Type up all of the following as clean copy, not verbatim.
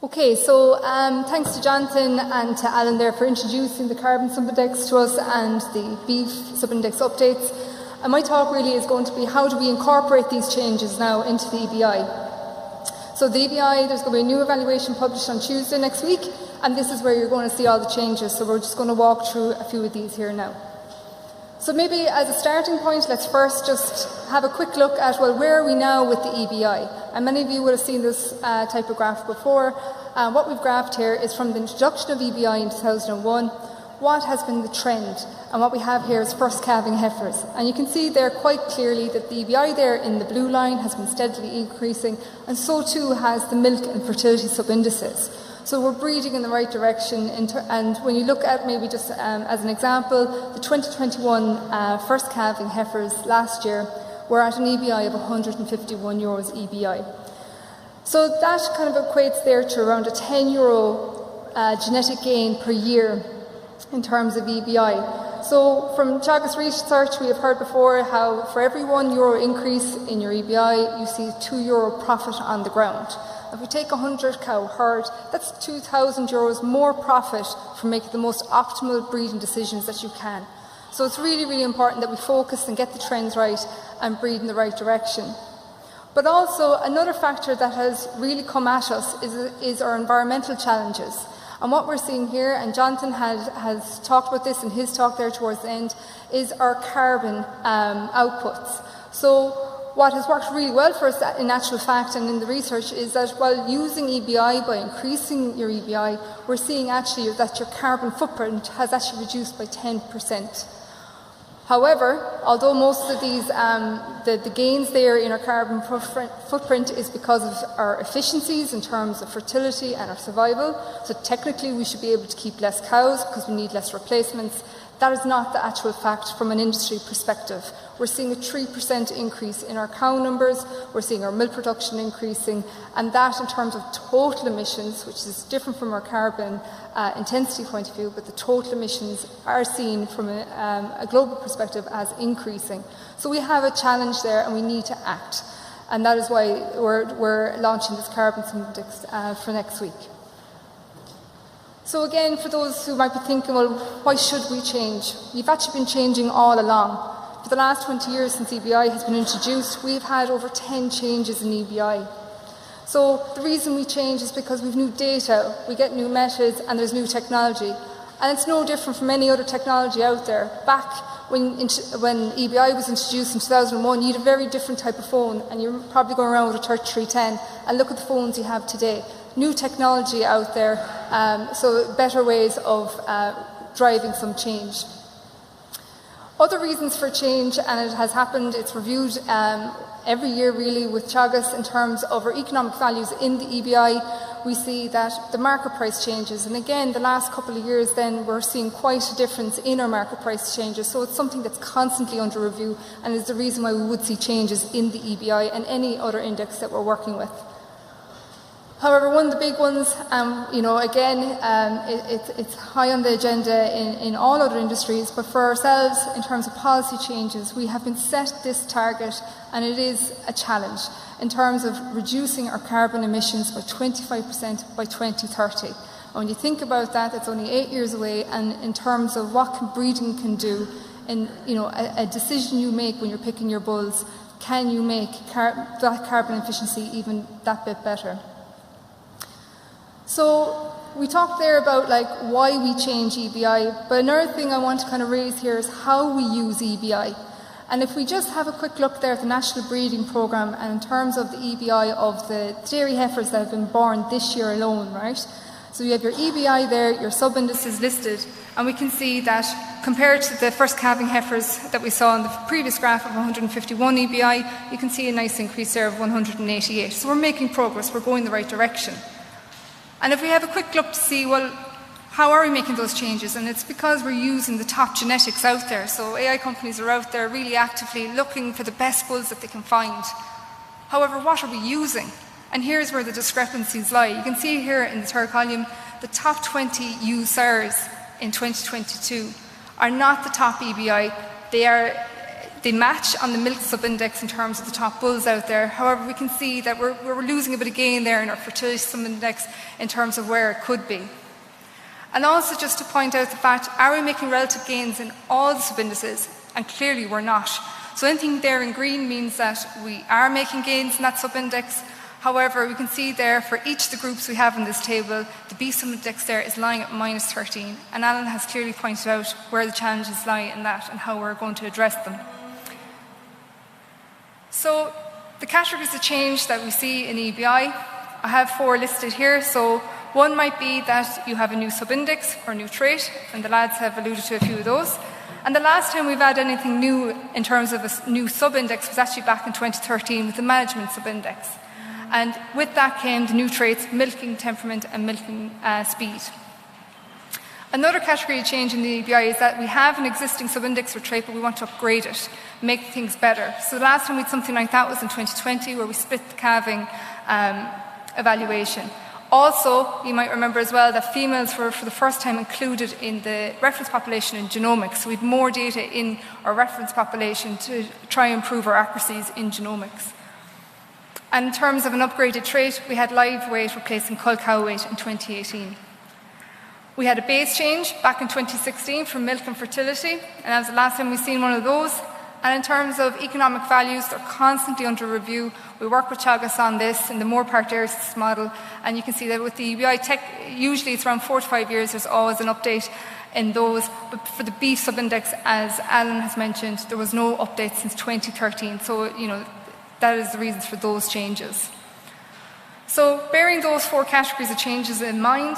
Okay, so thanks to Jonathan and to Alan there for introducing the carbon subindex to us and the beef subindex updates. And my talk really is going to be how do we incorporate these changes now into the EBI. So the EBI, there's going to be a new evaluation published on Tuesday next week, and this is where you're going to see all the changes. So we're just going to walk through a few of these here now. So maybe as a starting point, let's first just have a quick look at, well, where are we now with the EBI? And many of you would have seen this type of graph before. What we've graphed here is from the introduction of EBI in 2001, what has been the trend? And what we have here is first calving heifers. And you can see there quite clearly that the EBI there in the blue line has been steadily increasing, and so too has the milk and fertility subindices. So we're breeding in the right direction, and when you look at maybe just as an example, the 2021 first calving heifers last year were at an EBI of €151 EBI. So that kind of equates there to around a €10 genetic gain per year in terms of EBI. So from Teagasc research, we have heard before how for every €1 increase in your EBI, you see €2 profit on the ground. If we take a 100-cow herd, that's €2,000 more profit for making the most optimal breeding decisions that you can. So it's really, really important that we focus and get the trends right and breed in the right direction. But also, another factor that has really come at us is our environmental challenges. And what we're seeing here, and Jonathan has talked about this in his talk there towards the end, is our carbon outputs. So what has worked really well for us in actual fact and in the research is that while using EBI, by increasing your EBI, we're seeing actually that your carbon footprint has actually reduced by 10%. However, although most of these, the gains there in our carbon footprint is because of our efficiencies in terms of fertility and our survival, so technically we should be able to keep less cows because we need less replacements. That is not the actual fact from an industry perspective. We're seeing a 3% increase in our cow numbers, we're seeing our milk production increasing, and that in terms of total emissions, which is different from our carbon intensity point of view, but the total emissions are seen from a global perspective as increasing. So we have a challenge there and we need to act. And that is why we're launching this carbon subindex for next week. So again, for those who might be thinking, well, why should we change? We've actually been changing all along. For the last 20 years since EBI has been introduced, we've had over 10 changes in EBI. So the reason we change is because we've new data, we get new methods, and there's new technology. And it's no different from any other technology out there. Back when EBI was introduced in 2001, you had a very different type of phone, and you're probably going around with a 3310, and look at the phones you have today. New technology out there, so better ways of driving some change. Other reasons for change, and it has happened, it's reviewed every year really with Teagasc in terms of our economic values in the EBI. We see that the market price changes, and again the last couple of years then we're seeing quite a difference in our market price changes, so it's something that's constantly under review and is the reason why we would see changes in the EBI and any other index that we're working with. However, one of the big ones, it's high on the agenda in all other industries, but for ourselves, in terms of policy changes, we have been set this target, and it is a challenge in terms of reducing our carbon emissions by 25% by 2030. And when you think about that, it's only 8 years away, and in terms of what breeding can do, and a decision you make when you're picking your bulls, can you make that carbon efficiency even that bit better? So we talked there about why we change EBI, but another thing I want to kind of raise here is how we use EBI. And if we just have a quick look there at the National Breeding Programme, and in terms of the EBI of the dairy heifers that have been born this year alone, right? So you have your EBI there, your sub-indices listed, and we can see that compared to the first calving heifers that we saw in the previous graph of 151 EBI, you can see a nice increase there of 188. So we're making progress, we're going the right direction. And if we have a quick look to see, well, how are we making those changes? And it's because we're using the top genetics out there. So AI companies are out there really actively looking for the best bulls that they can find. However, what are we using? And here's where the discrepancies lie. You can see here in the third column, the top 20 used sires in 2022 are not the top EBI. They are They match on the milk subindex in terms of the top bulls out there. However, we can see that we're losing a bit of gain there in our fertility subindex in terms of where it could be. And also just to point out the fact, are we making relative gains in all the subindices? And clearly we're not. So anything there in green means that we are making gains in that subindex. However, we can see there for each of the groups we have in this table, the beef subindex there is lying at -13. And Alan has clearly pointed out where the challenges lie in that and how we're going to address them. So the categories of change that we see in EBI, I have 4 listed here. So one might be that you have a new subindex or a new trait, and the lads have alluded to a few of those. And the last time we've had anything new in terms of a new subindex was actually back in 2013 with the management subindex. And with that came the new traits, milking temperament and milking speed. Another category of change in the EBI is that we have an existing subindex or trait, but we want to upgrade it, make things better. So the last time we had something like that was in 2020, where we split the calving evaluation. Also, you might remember as well that females were for the first time included in the reference population in genomics. So we had more data in our reference population to try and improve our accuracies in genomics. And in terms of an upgraded trait, we had live weight replacing cull cow weight in 2018. We had a base change back in 2016 for milk and fertility, and that was the last time we've seen one of those. And in terms of economic values, they're constantly under review. We work with Teagasc on this in the Moore Park Dairies model, and you can see that with the EBI tech, usually it's around 4 to 5 years, there's always an update in those. But for the beef subindex, as Alan has mentioned, there was no update since 2013. So, that is the reasons for those changes. So, bearing those 4 categories of changes in mind,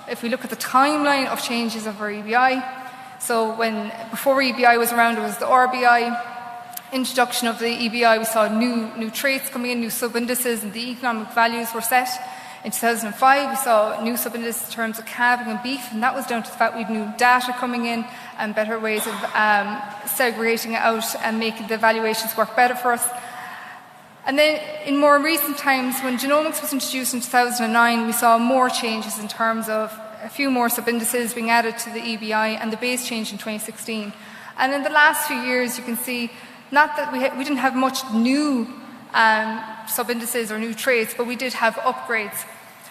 if we look at the timeline of changes of our EBI, so before EBI was around, it was the RBI. Introduction of the EBI, we saw new traits coming in, new subindices, and the economic values were set. In 2005, we saw new subindices in terms of calving and beef, and that was down to the fact we had new data coming in and better ways of segregating it out and making the evaluations work better for us. And then in more recent times, when genomics was introduced in 2009, we saw more changes in terms of a few more subindices being added to the EBI and the base change in 2016. And in the last few years, you can see not that we didn't have much new subindices or new traits, but we did have upgrades.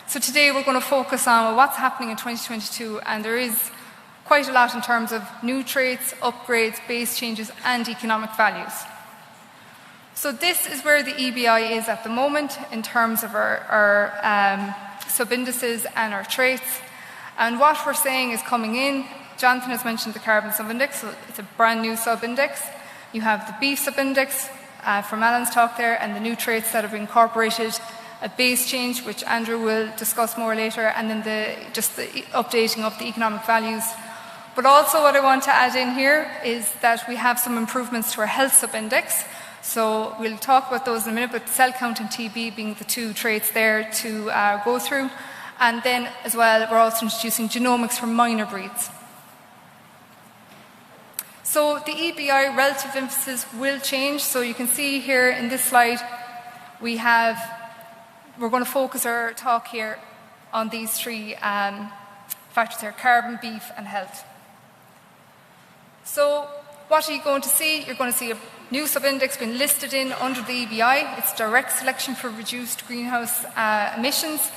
So today we're going to focus on what's happening in 2022, and there is quite a lot in terms of new traits, upgrades, base changes, and economic values. So this is where the EBI is at the moment in terms of our subindices and our traits. And what we're saying is coming in, Jonathan has mentioned the carbon subindex, so it's a brand new subindex. You have the beef subindex from Alan's talk there, and the new traits that have incorporated a base change, which Andrew will discuss more later, and then just the updating of the economic values. But also what I want to add in here is that we have some improvements to our health subindex. So we'll talk about those in a minute, but cell count and TB being the 2 traits there to go through. And then as well, we're also introducing genomics for minor breeds. So the EBI relative emphasis will change. So you can see here in this slide, we're going to focus our talk here on these 3 factors here: carbon, beef, and health. So what are you going to see? You're going to see a new subindex being listed in under the EBI. It's direct selection for reduced greenhouse emissions,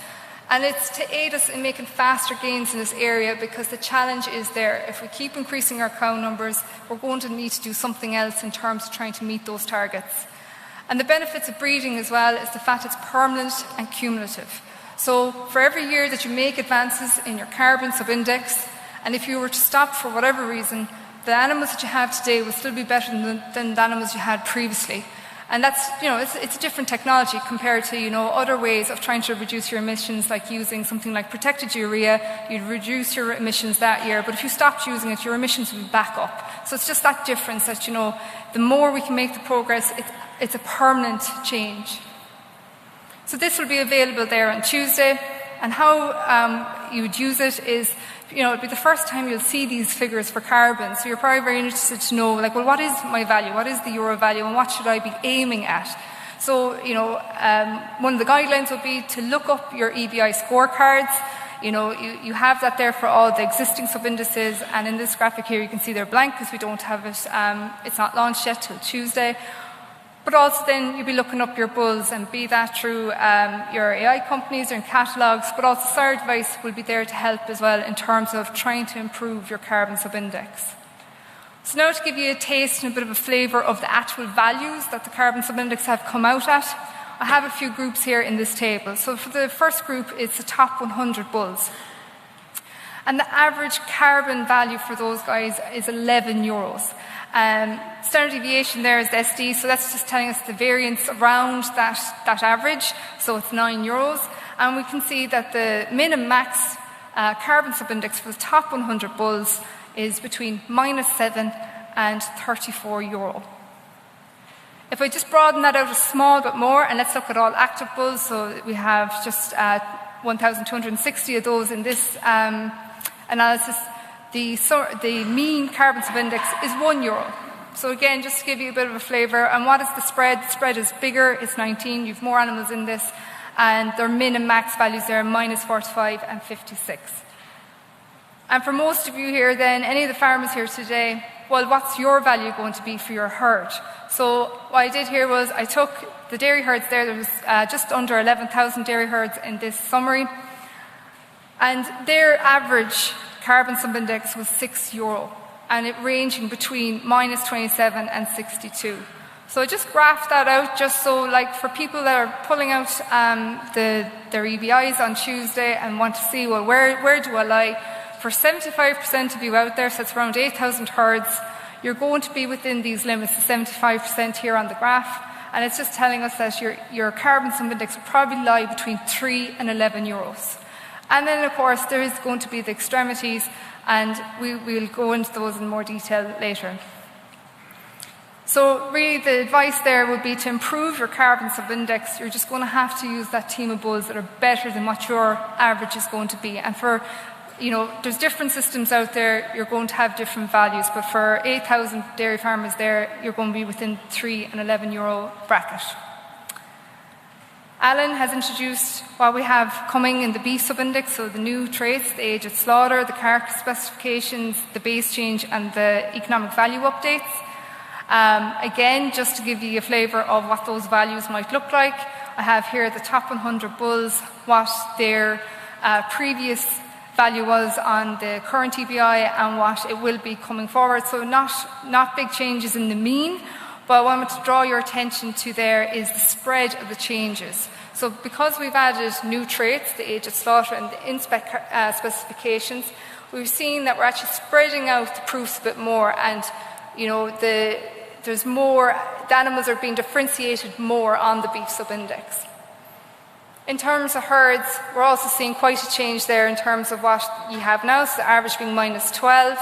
and it's to aid us in making faster gains in this area, because the challenge is there. If we keep increasing our cow numbers, we're going to need to do something else in terms of trying to meet those targets. And the benefits of breeding as well is the fact it's permanent and cumulative. So for every year that you make advances in your carbon subindex, and if you were to stop for whatever reason, the animals that you have today will still be better than the animals you had previously. And that's, it's a different technology compared to, other ways of trying to reduce your emissions, like using something like protected urea. You'd reduce your emissions that year, but if you stopped using it, your emissions would back up. So it's just that difference that, the more we can make the progress, it's a permanent change. So this will be available there on Tuesday, and how you would use it is, it'll be the first time you'll see these figures for carbon. So you're probably very interested to know, what is my value? What is the euro value? And what should I be aiming at? So, one of the guidelines would be to look up your EBI scorecards. you have that there for all the existing sub-indices, and in this graphic here you can see they're blank because we don't have it, it's not launched yet till Tuesday. But also then you'll be looking up your bulls, and be that through your AI companies or in catalogues, but also SAR device will be there to help as well in terms of trying to improve your carbon sub-index. So now to give you a taste and a bit of a flavour of the actual values that the carbon sub-index have come out at, I have a few groups here in this table. So for the first group, it's the top 100 bulls. And the average carbon value for those guys is €11. Standard deviation there is the SD, so that's just telling us the variance around that average, so it's €9. And we can see that the min and max carbon sub-index for the top 100 bulls is between -7 and €34. If I just broaden that out a small bit more, and let's look at all active bulls, so we have just 1,260 of those in this analysis, the mean carbon sub-index is €1. So again, just to give you a bit of a flavour, and what is the spread? The spread is bigger, it's 19, you've more animals in this, and their min and max values there are -45 and 56. And for most of you here then, any of the farmers here today, well, what's your value going to be for your herd? So what I did here was I took the dairy herds there was just under 11,000 dairy herds in this summary, and their average carbon sub-index was €6, and it ranging between -27 and 62. So I just graphed that out just so, like, for people that are pulling out their EBIs on Tuesday and want to see, well, where do I lie? For 75% of you out there, so it's around 8,000 herds, you're going to be within these limits, the 75% here on the graph, and it's just telling us that your carbon sub-index will probably lie between €3 and €11. And then, of course, there is going to be the extremities, and we'll go into those in more detail later. So really the advice there would be to improve your carbon sub-index. You're just going to have to use that team of bulls that are better than what your average is going to be. And for, there's different systems out there, you're going to have different values, but for 8,000 dairy farmers there, you're going to be within €3 and €11 bracket. Alan has introduced what we have coming in the beef sub-index, so the new traits, the age at slaughter, the carcass specifications, the base change, and the economic value updates. Again, just to give you a flavour of what those values might look like, I have here the top 100 bulls, what their previous value was on the current EBI and what it will be coming forward. So not big changes in the mean, but what I want to draw your attention to there is the spread of the changes. So because we've added new traits, the age at slaughter and the in-spec specifications, we've seen that we're actually spreading out the proofs a bit more, and there's more, the animals are being differentiated more on the beef sub-index. In terms of herds, we're also seeing quite a change there in terms of what you have now, so the average being -12,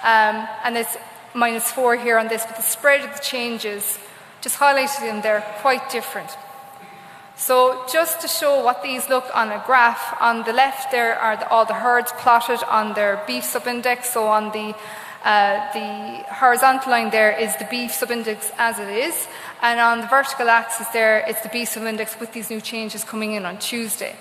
and it's -4 here on this, but the spread of the changes, just highlighted them there, quite different. So just to show what these look on a graph, on the left there are all the herds plotted on their beef sub-index, so on the horizontal line there is the beef sub-index as it is, and on the vertical axis there it's the beef sub-index with these new changes coming in on Tuesday.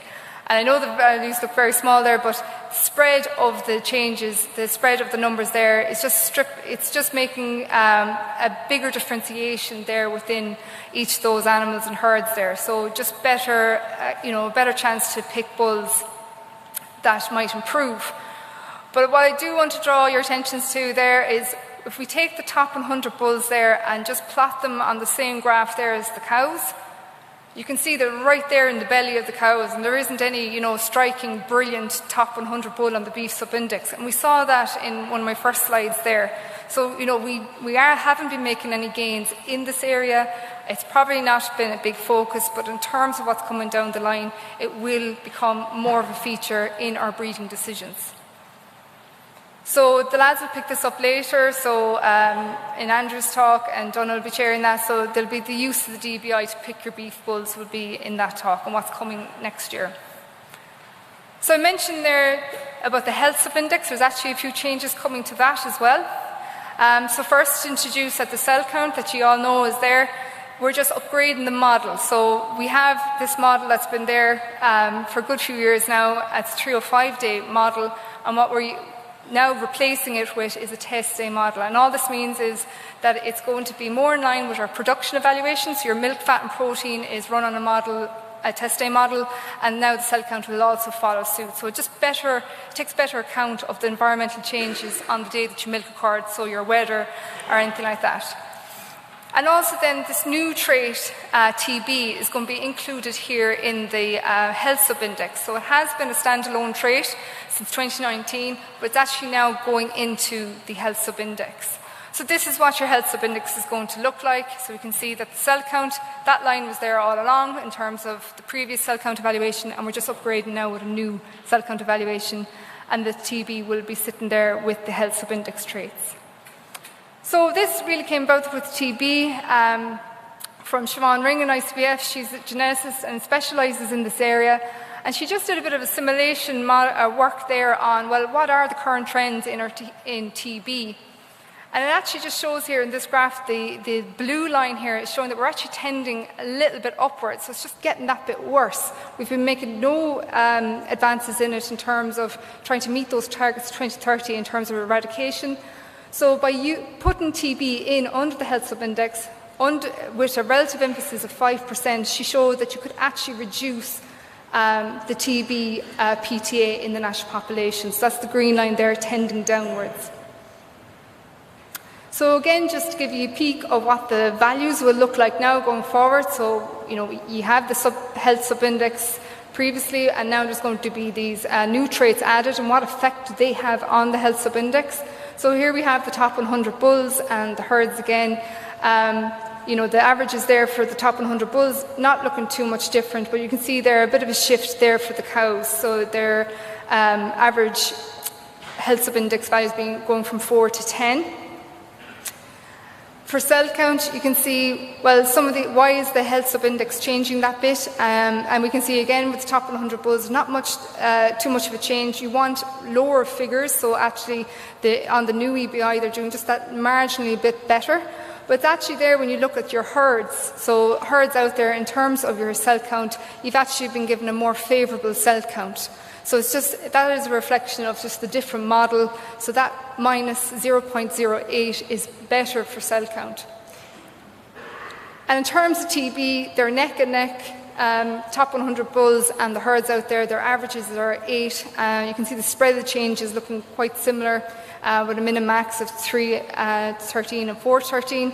And I know the values look very small there, but the spread of the changes, the spread of the numbers there is just making a bigger differentiation there within each of those animals and herds there. So just better, a better chance to pick bulls that might improve. But what I do want to draw your attentions to there is if we take the top 100 bulls there and just plot them on the same graph there as the cows, you can see they're right there in the belly of the cows, and there isn't any, striking, brilliant top 100 bull on the beef sub-index. And we saw that in one of my first slides there. So, we haven't been making any gains in this area. It's probably not been a big focus, but in terms of what's coming down the line, it will become more of a feature in our breeding decisions. So the lads will pick this up later, so in Andrew's talk, and Donald will be chairing that, so there'll be the use of the DBI to pick your beef bulls will be in that talk and what's coming next year. So I mentioned there about the health sub-index. There's actually a few changes coming to that as well. So first introduced at the cell count that you all know is there, we're just upgrading the model. So we have this model that's been there for a good few years now. It's a 305-day model, and what we're now replacing it with is a test day model. And all this means is that it's going to be more in line with our production evaluation. So your milk, fat and protein is run on a test day model, and now the cell count will also follow suit. So it just takes better account of the environmental changes on the day that your milk occurred, so your weather or anything like that. And also then this new trait, TB, is going to be included here in the health subindex. So it has been a standalone trait since 2019, but it's actually now going into the health subindex. So this is what your health subindex is going to look like. So we can see that the cell count, that line was there all along in terms of the previous cell count evaluation, and we're just upgrading now with a new cell count evaluation, and the TB will be sitting there with the health subindex traits. So this really came about with TB from Siobhan Ring in ICBF. She's a geneticist and specialises in this area. And she just did a bit of a simulation work there on, well, what are the current trends in TB? And it actually just shows here in this graph, the blue line here is showing that we're actually tending a little bit upwards. So it's just getting that bit worse. We've been making no advances in it in terms of trying to meet those targets 2030 in terms of eradication. So by putting TB in under the health subindex, with a relative emphasis of 5%, she showed that you could actually reduce the TB PTA in the national population. So that's the green line there, tending downwards. So again, just to give you a peek of what the values will look like now going forward. So, you have the health subindex previously, and now there's going to be these new traits added, and what effect do they have on the health subindex. So here we have the top 100 bulls and the herds again. The average is there for the top 100 bulls, not looking too much different, but you can see there a bit of a shift there for the cows. So their average health subindex values going from 4 to 10. For cell count, you can see, well, why is the health subindex changing that bit? And we can see again with the top 100 bulls, not too much of a change. You want lower figures, so actually on the new EBI, they're doing just that marginally a bit better. But it's actually there when you look at your herds. So herds out there, in terms of your cell count, you've actually been given a more favourable cell count. So that is a reflection of just the different model. So that minus 0.08 is better for cell count. And in terms of TB, they're neck and neck. Top 100 bulls and the herds out there, their averages are 8. You can see the spread of the change is looking quite similar, with a min max of 313 and 413.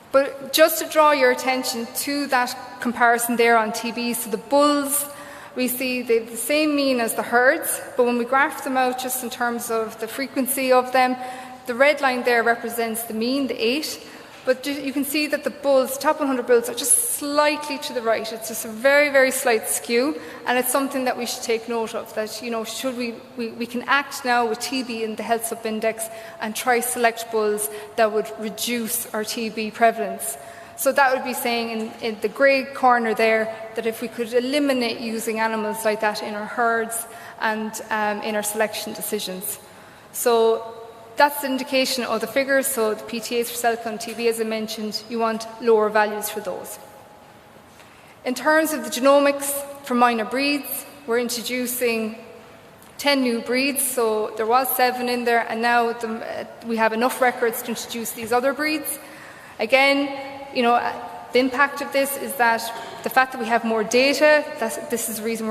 But just to draw your attention to that comparison there on TB, so the bulls, we see they have the same mean as the herds, but when we graph them out just in terms of the frequency of them, the red line there represents the mean, the 8, but you can see that the bulls, top 100 bulls, are just slightly to the right. It's just a very, very slight skew, and it's something that we should take note of, that, should we can act now with TB in the health subindex and try select bulls that would reduce our TB prevalence. So that would be saying in the grey corner there that if we could eliminate using animals like that in our herds and in our selection decisions. So that's the indication of the figures. So the PTAs for cell count TB, as I mentioned, you want lower values for those. In terms of the genomics for minor breeds, we're introducing 10 new breeds. So there was 7 in there, and now we have enough records to introduce these other breeds. Again, the impact of this is that the fact that we have more data, this is the reason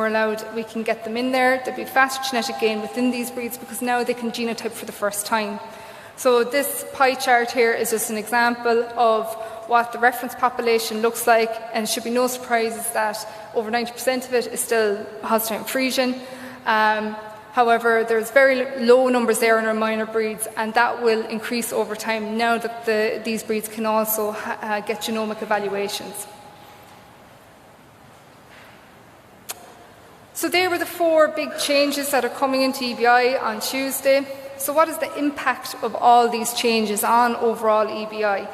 we can get them in there. There'll be faster genetic gain within these breeds because now they can genotype for the first time. So this pie chart here is just an example of what the reference population looks like, and it should be no surprises that over 90% of it is still Holstein Friesian. However, there's very low numbers there in our minor breeds, and that will increase over time now that these breeds can also get genomic evaluations. So they were the 4 big changes that are coming into EBI on Tuesday. So what is the impact of all these changes on overall EBI?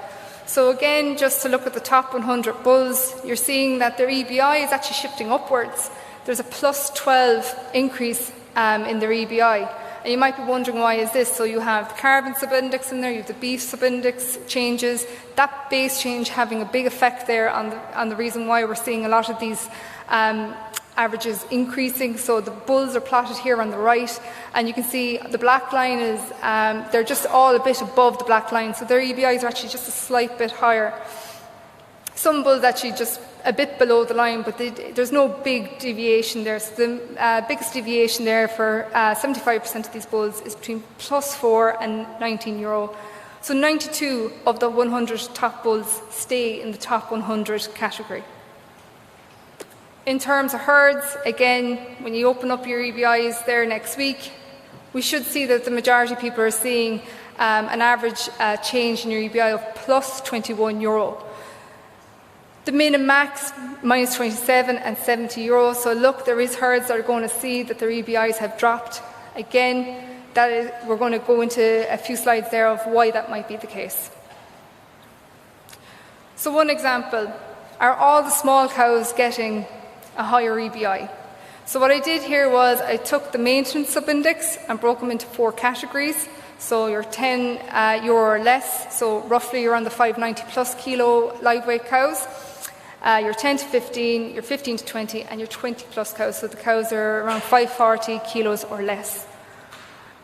So again, just to look at the top 100 bulls, you're seeing that their EBI is actually shifting upwards. There's a plus 12 increase in their EBI. And you might be wondering, why is this? So you have the carbon subindex in there, you have the beef subindex changes, that base change having a big effect there on the reason why we're seeing a lot of these averages increasing. So the bulls are plotted here on the right, and you can see the black line is, they're just all a bit above the black line, so their EBIs are actually just a slight bit higher. Some bulls actually just a bit below the line, but there's no big deviation there. So the biggest deviation there for 75% of these bulls is between +4 and €19. So 92 of the 100 top bulls stay in the top 100 category. In terms of herds, again, when you open up your EBIs there next week, we should see that the majority of people are seeing an average change in your EBI of +€21. The min and max, -27 and €70. So look, there is herds that are going to see that their EBIs have dropped. Again, we're going to go into a few slides there of why that might be the case. So one example, are all the small cows getting a higher EBI? So what I did here was I took the maintenance subindex and broke them into 4 categories. So your €10 or less, so roughly you're on the 590 plus kilo live weight cows. Your 10 to 15, your 15 to 20, and your 20 plus cows. So the cows are around 540 kilos or less.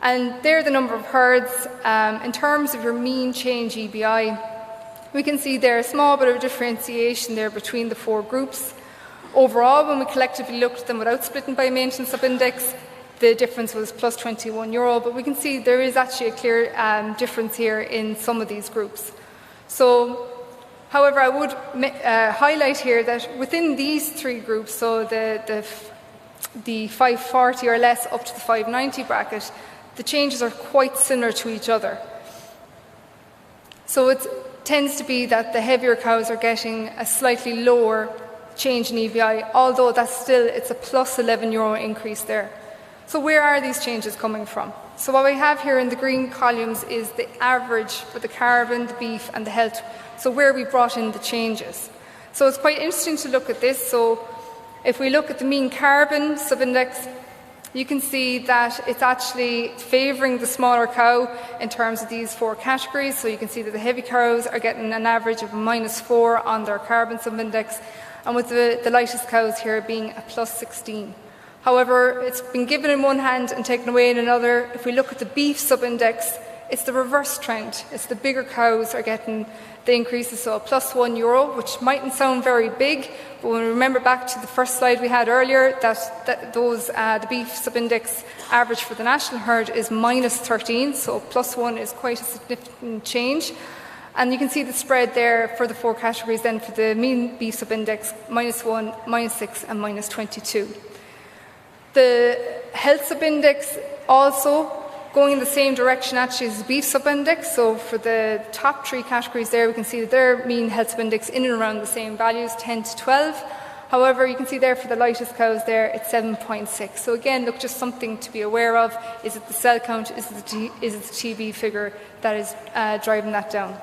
And they're the number of herds. In terms of your mean change EBI, we can see there a small bit of differentiation there between the 4 groups. Overall, when we collectively looked at them without splitting by maintenance subindex, the difference was +€21, but we can see there is actually a clear difference here in some of these groups. So, however, I would highlight here that within these 3 groups, so the 540 or less up to the 590 bracket, the changes are quite similar to each other. So it tends to be that the heavier cows are getting a slightly lower change in EBI, although it's a +€11 increase there. So where are these changes coming from? So what we have here in the green columns is the average for the carbon, the beef and the health, so where we brought in the changes. So it's quite interesting to look at this. So if we look at the mean carbon subindex, you can see that it's actually favouring the smaller cow in terms of these 4 categories. So you can see that the heavy cows are getting an average of a -4 on their carbon subindex, and with the lightest cows here being a +16. However, it's been given in one hand and taken away in another. If we look at the beef subindex, it's the reverse trend. It's the bigger cows are getting the increases, so a +€1, which mightn't sound very big, but when we remember back to the first slide we had earlier, the beef subindex average for the national herd is -13, so +1 is quite a significant change. And you can see the spread there for the 4 categories then for the mean beef subindex, -1, -6 and -22. The health subindex also going in the same direction actually as the beef subindex. So for the top 3 categories there, we can see that their mean health subindex in and around the same values, 10 to 12. However, you can see there for the lightest cows there, it's 7.6. So again, look, just something to be aware of. Is it the cell count? Is it the TB figure that is driving that down?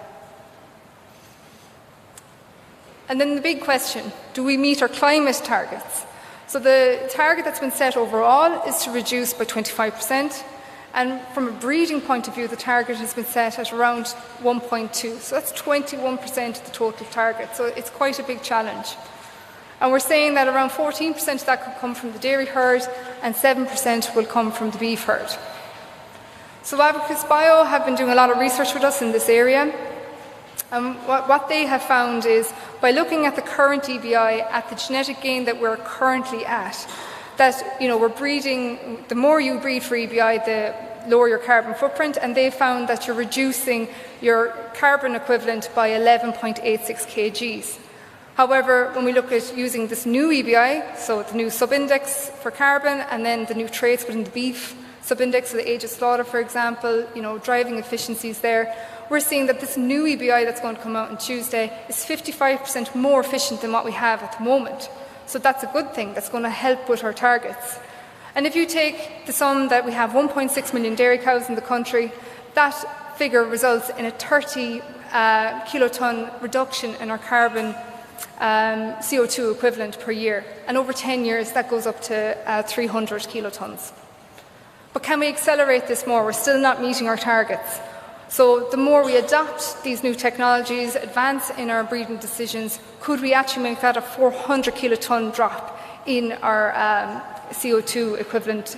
And then the big question, do we meet our climate targets? So the target that's been set overall is to reduce by 25%. And from a breeding point of view, the target has been set at around 1.2. So that's 21% of the total target. So it's quite a big challenge. And we're saying that around 14% of that could come from the dairy herd and 7% will come from the beef herd. So Abacus Bio have been doing a lot of research with us in this area. And what they have found is, by looking at the current EBI, at the genetic gain that we're currently at, that we're breeding, the more you breed for EBI, the lower your carbon footprint, and they found that you're reducing your carbon equivalent by 11.86 kgs. However, when we look at using this new EBI, so the new subindex for carbon, and then the new traits within the beef subindex, so the age of slaughter, for example, driving efficiencies there, we're seeing that this new EBI that's going to come out on Tuesday is 55% more efficient than what we have at the moment. So that's a good thing. That's going to help with our targets. And if you take the sum that we have 1.6 million dairy cows in the country, that figure results in a 30 kiloton reduction in our carbon CO2 equivalent per year. And over 10 years, that goes up to 300 kilotons. But can we accelerate this more? We're still not meeting our targets. So the more we adopt these new technologies, advance in our breeding decisions, could we actually make that a 400 kiloton drop in our CO2 equivalent?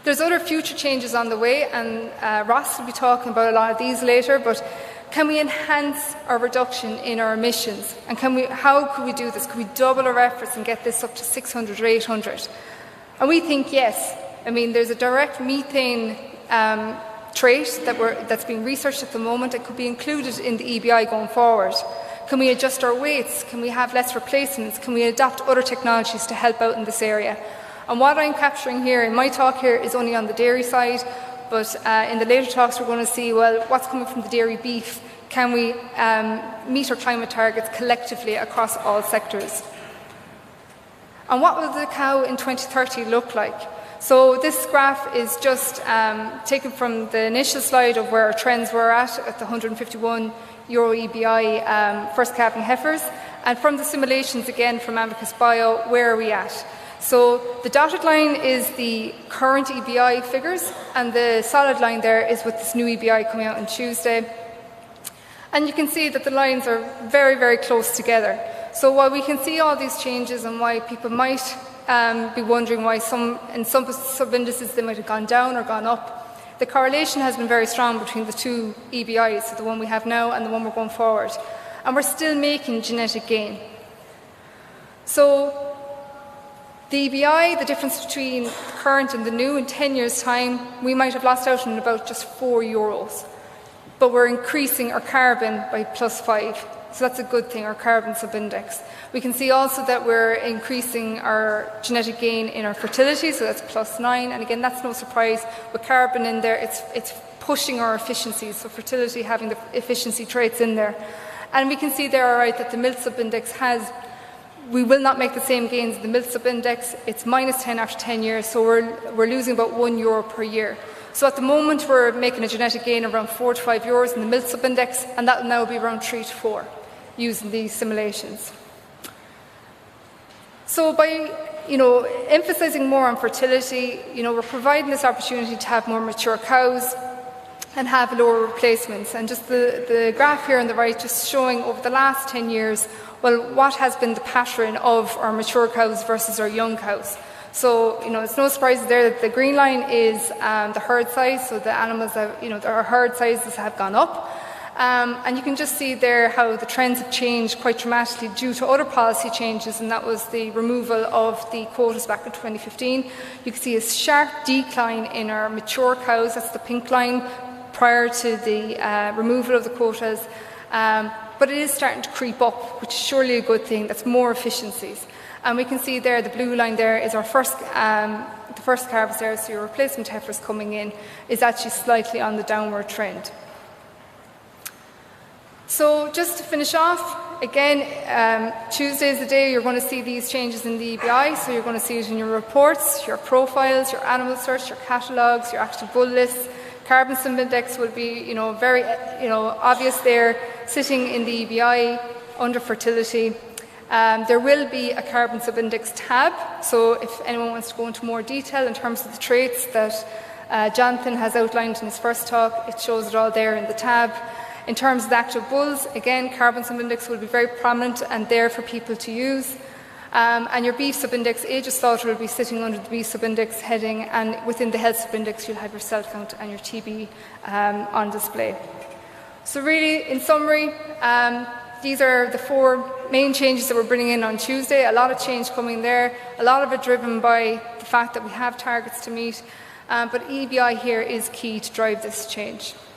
There's other future changes on the way, and Ross will be talking about a lot of these later, but can we enhance our reduction in our emissions? And how could we do this? Could we double our efforts and get this up to 600 or 800? And we think yes. I mean, there's a direct methane trait that's being researched at the moment. It could be included in the EBI going forward. Can we adjust our weights? Can we have less replacements? Can we adopt other technologies to help out in this area? And what I'm capturing here in my talk here is only on the dairy side, but in the later talks we're going to see, well, what's coming from the dairy beef? Can we meet our climate targets collectively across all sectors? And what will the cow in 2030 look like? So this graph is just taken from the initial slide of where our trends were at the 151 euro EBI first calving heifers, and from the simulations again from Amicus Bio, where are we at? So the dotted line is the current EBI figures, and the solid line there is with this new EBI coming out on Tuesday. And you can see that the lines are very, very close together. So while we can see all these changes and why people might be wondering why in some sub-indices they might have gone down or gone up, the correlation has been very strong between the two EBIs, so the one we have now and the one we're going forward. And we're still making genetic gain. So the EBI, the difference between the current and the new in 10 years' time, we might have lost out on about just €4. But we're increasing our carbon by +5. So that's a good thing, our carbon sub-index. We can see also that we're increasing our genetic gain in our fertility, so that's +9. And again, that's no surprise. With carbon in there, it's pushing our efficiencies, so fertility having the efficiency traits in there. And we can see there, all right, that the milk sub-index we will not make the same gains in the milk sub-index. It's -10 after 10 years, so we're losing about €1 per year. So at the moment, we're making a genetic gain of around €4 to €5 in the milk sub-index, and that will now be around 3 to 4 using these simulations. So by emphasising more on fertility, we're providing this opportunity to have more mature cows and have lower replacements. And just the graph here on the right just showing over the last 10 years, well, what has been the pattern of our mature cows versus our young cows. So, it's no surprise there that the green line is the herd size, so the animals our herd sizes have gone up. And you can just see there how the trends have changed quite dramatically due to other policy changes, and that was the removal of the quotas back in 2015. You can see a sharp decline in our mature cows, that's the pink line, prior to the removal of the quotas. But it is starting to creep up, which is surely a good thing. That's more efficiencies. And we can see there, the blue line there is our the first calves there, so your replacement heifers coming in is actually slightly on the downward trend. So just to finish off, again, Tuesday is the day you're going to see these changes in the EBI, so you're going to see it in your reports, your profiles, your animal search, your catalogues, your active bull lists. Carbon sub-index will be, very, obvious there, sitting in the EBI under fertility. There will be a carbon sub-index tab, so if anyone wants to go into more detail in terms of the traits that Jonathan has outlined in his first talk, it shows it all there in the tab. In terms of the active bulls, again, carbon sub-index will be very prominent and there for people to use. And your beef sub-index, age of slaughter, will be sitting under the beef sub-index heading, and within the health sub-index you'll have your cell count and your TB on display. So really, in summary, these are the 4 main changes that we're bringing in on Tuesday. A lot of change coming there, a lot of it driven by the fact that we have targets to meet, but EBI here is key to drive this change.